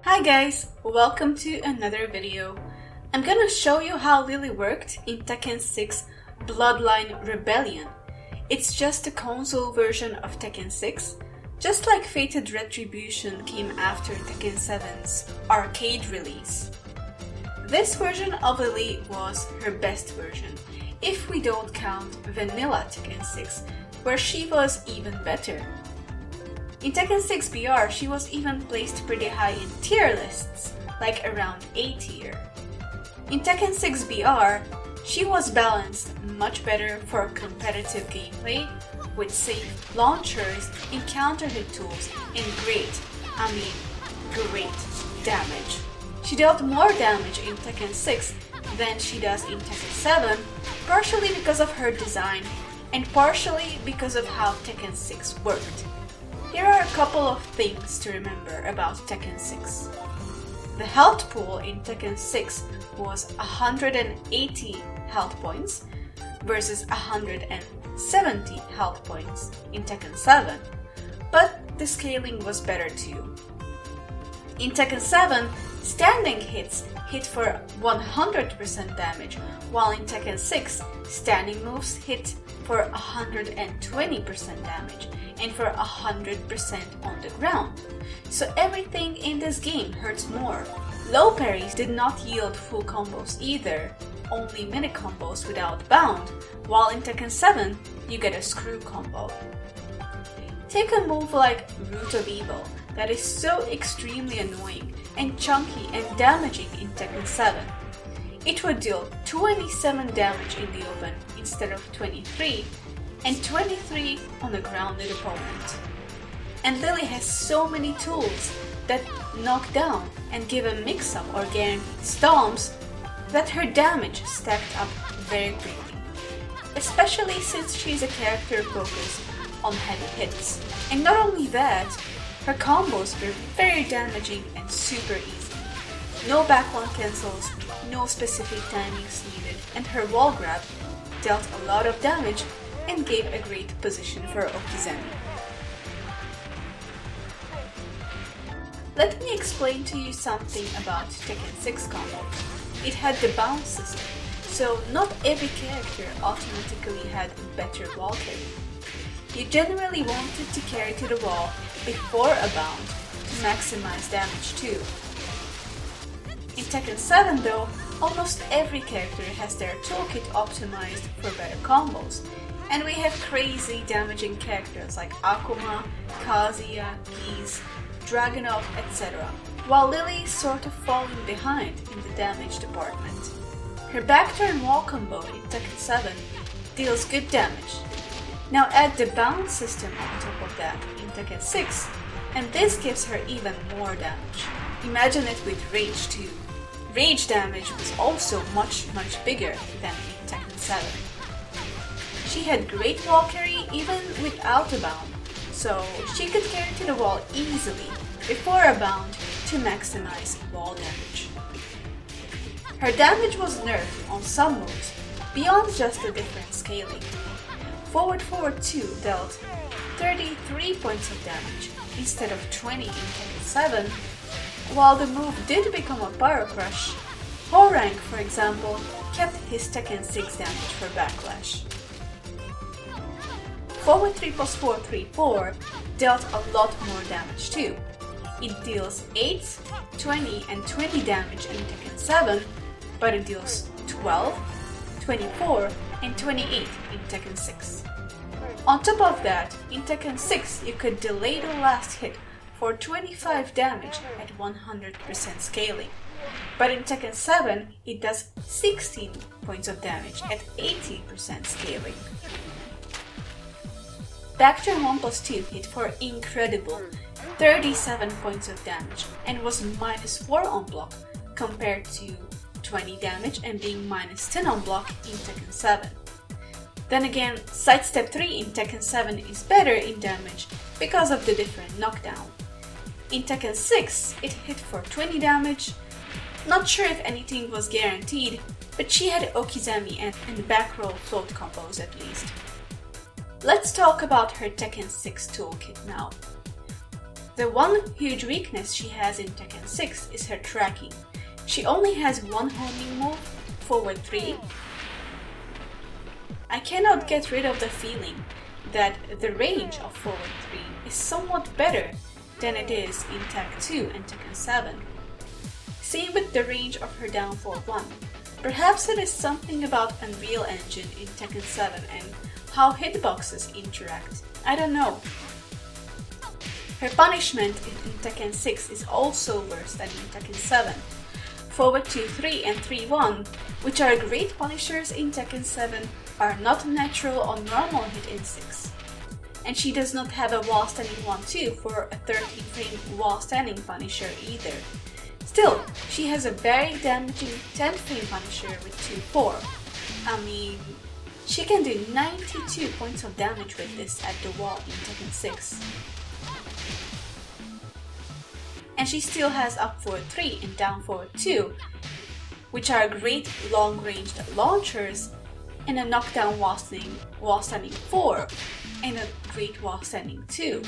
Hi guys, welcome to another video. I'm gonna show you how Lili worked in Tekken 6 Bloodline Rebellion. It's just a console version of Tekken 6, just like Fated Retribution came after Tekken 7's arcade release. This version of Lili was her best version, if we don't count Vanilla Tekken 6, where she was even better. In Tekken 6 BR, she was even placed pretty high in tier lists, like around A tier. In Tekken 6 BR, she was balanced much better for competitive gameplay, with safe launchers and counter hit tools and great damage. She dealt more damage in Tekken 6 than she does in Tekken 7, partially because of her design and partially because of how Tekken 6 worked. Here are a couple of things to remember about Tekken 6. The health pool in Tekken 6 was 180 health points versus 170 health points in Tekken 7, but the scaling was better too. In Tekken 7, standing hits hit for 100% damage, while in Tekken 6, standing moves hit for 120% damage and for 100% on the ground. So everything in this game hurts more. Low parries did not yield full combos either, only mini combos without bound, while in Tekken 7 you get a screw combo. Take a move like Root of Evil that is so extremely annoying and chunky and damaging in Tekken 7. It would deal 27 damage in the open instead of 23, and 23 on a grounded opponent. And Lili has so many tools that knock down and give a mix-up or guaranteed stomps that her damage stacked up very quickly, especially since she's a character focused on heavy hits. And not only that, her combos were very damaging and super easy. No back one cancels, no specific timings needed, and her wall grab dealt a lot of damage and gave a great position for Okizeme. Let me explain to you something about Tekken 6 combo. It had the bounce system, so not every character automatically had better wall carry. You generally wanted to carry to the wall before a bound to maximize damage too. In Tekken 7 though, almost every character has their toolkit optimized for better combos, and we have crazy damaging characters like Akuma, Kazuya, Geese, Dragunov, etc., while Lili is sort of falling behind in the damage department. Her backturn wall combo in Tekken 7 deals good damage. Now add the bounce system on top of that in Tekken 6, and this gives her even more damage. Imagine it with Rage too. Rage damage was also much bigger than in Tekken 7. She had great wall carry even without a bound, so she could carry to the wall easily before a bound to maximize wall damage. Her damage was nerfed on some moves beyond just the different scaling. Forward 2 dealt 33 points of damage instead of 20 in Tekken 7, while the move did become a Pyro Crush. Rank, for example, kept his Tekken 6 damage for backlash. Forward 3+4 dealt a lot more damage too. It deals 8, 20 and 20 damage in Tekken 7, but it deals 12, 24 and 28 in Tekken 6. On top of that, in Tekken 6 you could delay the last hit for 25 damage at 100% scaling, but in Tekken 7 it does 16 points of damage at 80% scaling. Backturn 1+2 hit for incredible 37 points of damage and was -4 on block compared to 20 damage and being -10 on block in Tekken 7. Then again, Sidestep 3 in Tekken 7 is better in damage because of the different knockdown. In Tekken 6, it hit for 20 damage. Not sure if anything was guaranteed, but she had Okizeme and back roll float combos at least. Let's talk about her Tekken 6 toolkit now. The one huge weakness she has in Tekken 6 is her tracking. She only has one homing move, forward 3. I cannot get rid of the feeling that the range of forward 3 is somewhat better than it is in Tekken 2 and Tekken 7. Same with the range of her down forward 1. Perhaps it is something about Unreal Engine in Tekken 7 and how hitboxes interact. I don't know. Her punishment in Tekken 6 is also worse than in Tekken 7. Forward 2-3 and 3-1, which are great punishers in Tekken 7, are not natural or normal hit in 6. And she does not have a wall standing 1-2 for a 13-frame wall standing punisher either. Still, she has a very damaging 10-frame punisher with 2-4. I mean, she can do 92 points of damage with this at the wall in Tekken 6. And she still has up forward 3 and down forward 2, which are great long-ranged launchers, and a knockdown wall standing 4, and a great wall standing 2.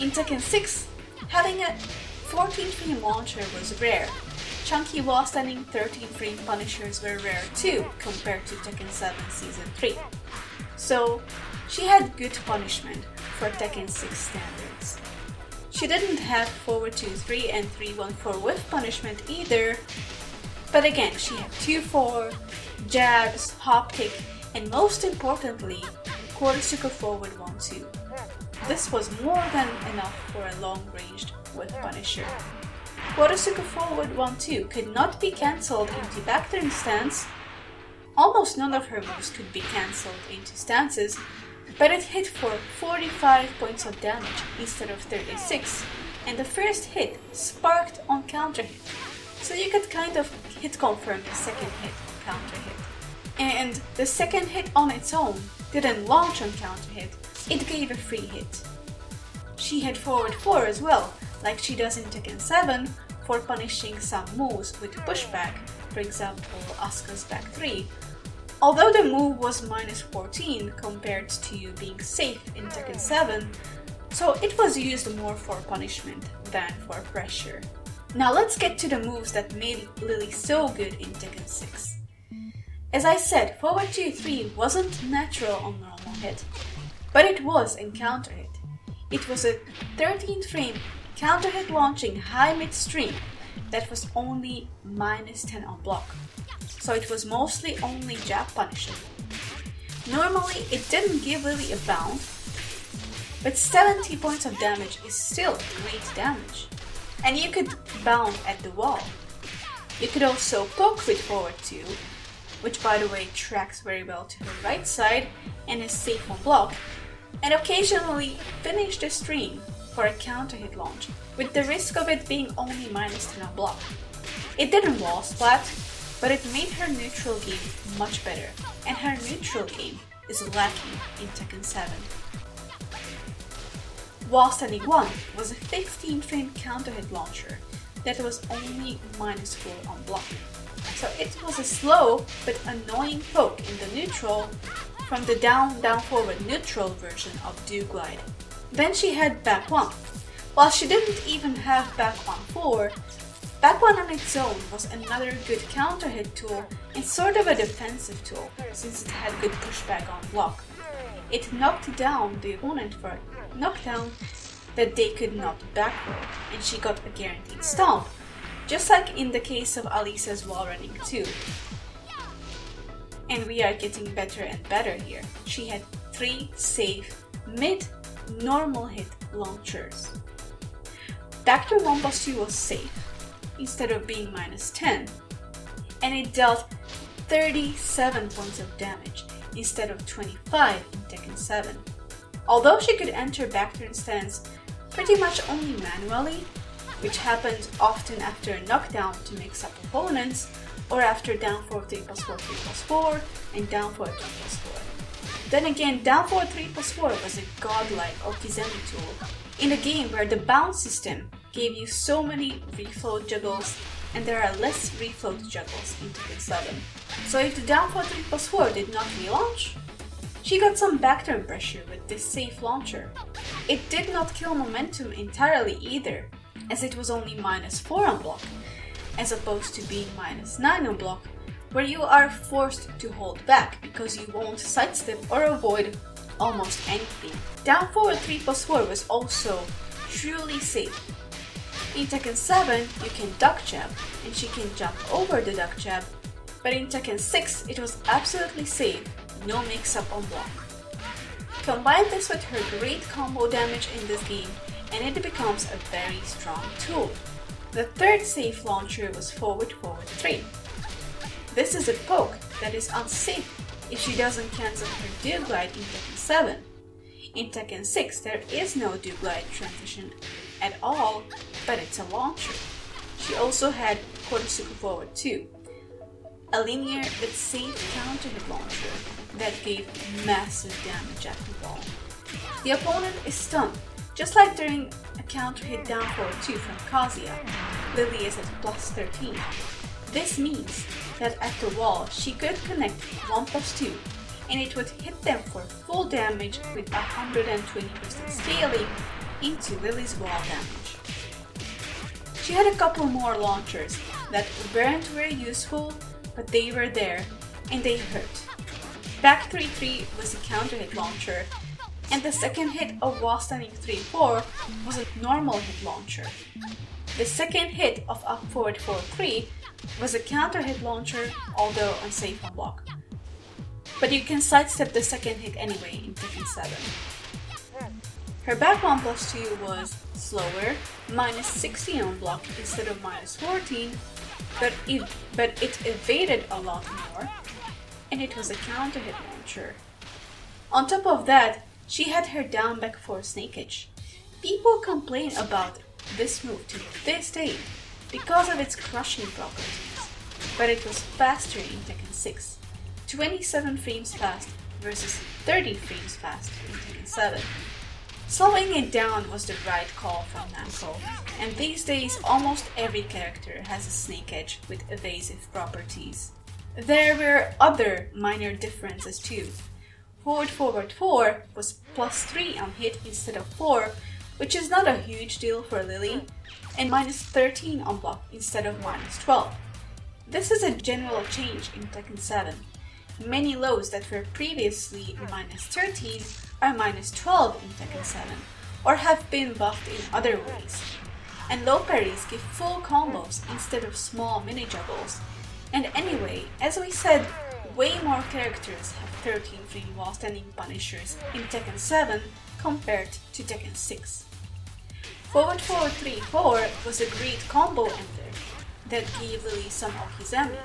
In Tekken 6, having a 14-frame launcher was rare. Chunky wall standing 13-frame punishers were rare too compared to Tekken 7 Season 3. So she had good punishment for Tekken 6 standards. She didn't have forward 2-3 and 3-1 for whiff punishment either, but again she had 2-4, jabs, hop kick, and most importantly, Korusuka forward 1-2. This was more than enough for a long-ranged whiff punisher. Korusuka forward 1-2 could not be cancelled into backturn stance. Almost none of her moves could be cancelled into stances, but it hit for 45 points of damage instead of 36, and the first hit sparked on counter hit, so you could kind of hit confirm the second hit on counter hit. And the second hit on its own didn't launch on counter hit, it gave a free hit. She had forward 4 as well, like she does in Tekken 7 for punishing some moves with pushback, for example Asuka's back 3. Although the move was minus 14 compared to being safe in Tekken 7, so it was used more for punishment than for pressure. Now let's get to the moves that made Lili so good in Tekken 6. As I said, forward 2-3 wasn't natural on normal hit, but it was in counter hit. It was a 13th frame counter hit launching high mid stream that was only minus 10 on block, so it was mostly only jab punishing. Normally it didn't give Lili a bound, but 70 points of damage is still great damage. And you could bound at the wall. You could also poke with forward 2, which by the way tracks very well to her right side and is safe on block, and occasionally finish the stream for a counter hit launch, with the risk of it being only minus 10 on block. It didn't wall splat, but it made her neutral game much better, and her neutral game is lacking in Tekken 7. Wall Standing 1 was a 15 frame counter hit launcher that was only minus 4 on block. So it was a slow but annoying poke in the neutral from the down forward neutral version of Do Glide. Then she had back 1. While she didn't even have back 1-4, back 1 on its own was another good counter hit tool and sort of a defensive tool since it had good pushback on block. It knocked down the opponent for a knockdown that they could not backroll, and she got a guaranteed stomp, just like in the case of Alisa's wall running too. And we are getting better and better here. She had 3 safe mid normal hit launchers. Backdoor 1+2 was safe instead of being minus 10, and it dealt 37 points of damage instead of 25 in Tekken 7. Although she could enter backturn stance pretty much only manually, which happened often after a knockdown to mix up opponents, or after down forward 3+4, 3+4, and down forward 2+4. Then again, down forward 3+4 was a godlike Okizeme tool in a game where the bounce system gave you so many refloat juggles, and there are less refloat juggles in Tekken 7. So if the down forward 3+4 did not relaunch, She got some backturn pressure with this safe launcher. It did not kill momentum entirely either, as it was only -4 on block, as opposed to being -9 on block, where you are forced to hold back because you won't sidestep or avoid almost anything. Down forward 3+4 was also truly safe. In Tekken 7, you can duck jab, and she can jump over the duck jab, but in Tekken 6 it was absolutely safe, no mix-up on block. Combine this with her great combo damage in this game, and it becomes a very strong tool. The third safe launcher was forward 3. This is a poke that is unsafe if she doesn't cancel her do glide in Tekken 7. In Tekken 6 there is no do glide transition at all, but it's a launcher. She also had Kodosuku forward 2, a linear but safe counter hit launcher that gave massive damage at the wall. The opponent is stunned, just like during a counter hit down forward 2 from Kazuya. Lili is at +13. This means that at the wall she could connect 1+2 and it would hit them for full damage with 120% scaling into Lili's wall damage. She had a couple more launchers that weren't very useful, but they were there and they hurt. Back 3-3 was a counter hit launcher, and the second hit of wall standing 3-4 was a normal hit launcher. The second hit of up forward 4-3 was a counter hit launcher, although unsafe on block. But you can sidestep the second hit anyway in Tekken 7. Her back 1+2 was slower, -16 on block instead of -14, but it evaded a lot more, and it was a counter hit launcher. On top of that, she had her down back 4 snakeage. People complain about this move to this day because of its crushing properties, but it was faster in Tekken 6, 27 frames fast versus 30 frames fast in Tekken 7. Slowing it down was the right call from Namco, and these days almost every character has a snake edge with evasive properties. There were other minor differences too. Forward 4 was +3 on hit instead of 4, which is not a huge deal for Lili, and -13 on block instead of -12. This is a general change in Tekken 7. Many lows that were previously -13 are -12 in Tekken 7, or have been buffed in other ways. And low parries give full combos instead of small mini juggles. And anyway, as we said, way more characters have 13 free wall standing punishers in Tekken 7 compared to Tekken 6. Forward 3-4 was a great combo ender that gave Lili some okizami.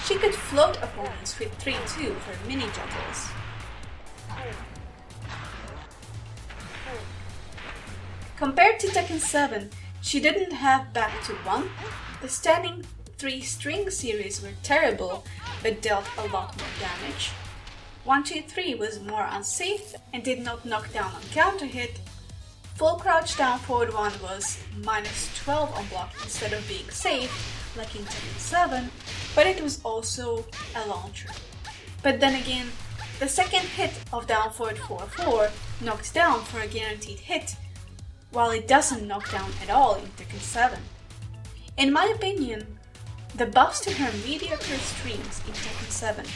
She could float opponents with 3-2 for mini juggles. Compared to Tekken 7, she didn't have back to 1. The standing 3-string series were terrible, but dealt a lot more damage. 1-2-3 was more unsafe and did not knock down on counter hit. Full crouch down forward 1 was -12 on block instead of being safe, like in Tekken 7, but it was also a launcher. But then again, the second hit of down forward 4-4 knocked down for a guaranteed hit, while it doesn't knock down at all in Tekken 7. In my opinion, the buffs to her mediocre streams in Tekken 7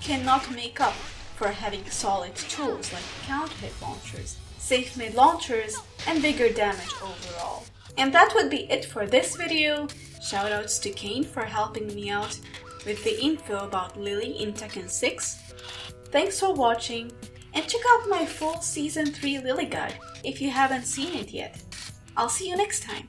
cannot make up for having solid tools like counter hit launchers, safe mid launchers, and bigger damage overall. And that would be it for this video. Shoutouts to Kane for helping me out with the info about Lili in Tekken 6. Thanks for watching, and check out my full Season 3 Lili guide if you haven't seen it yet. I'll see you next time!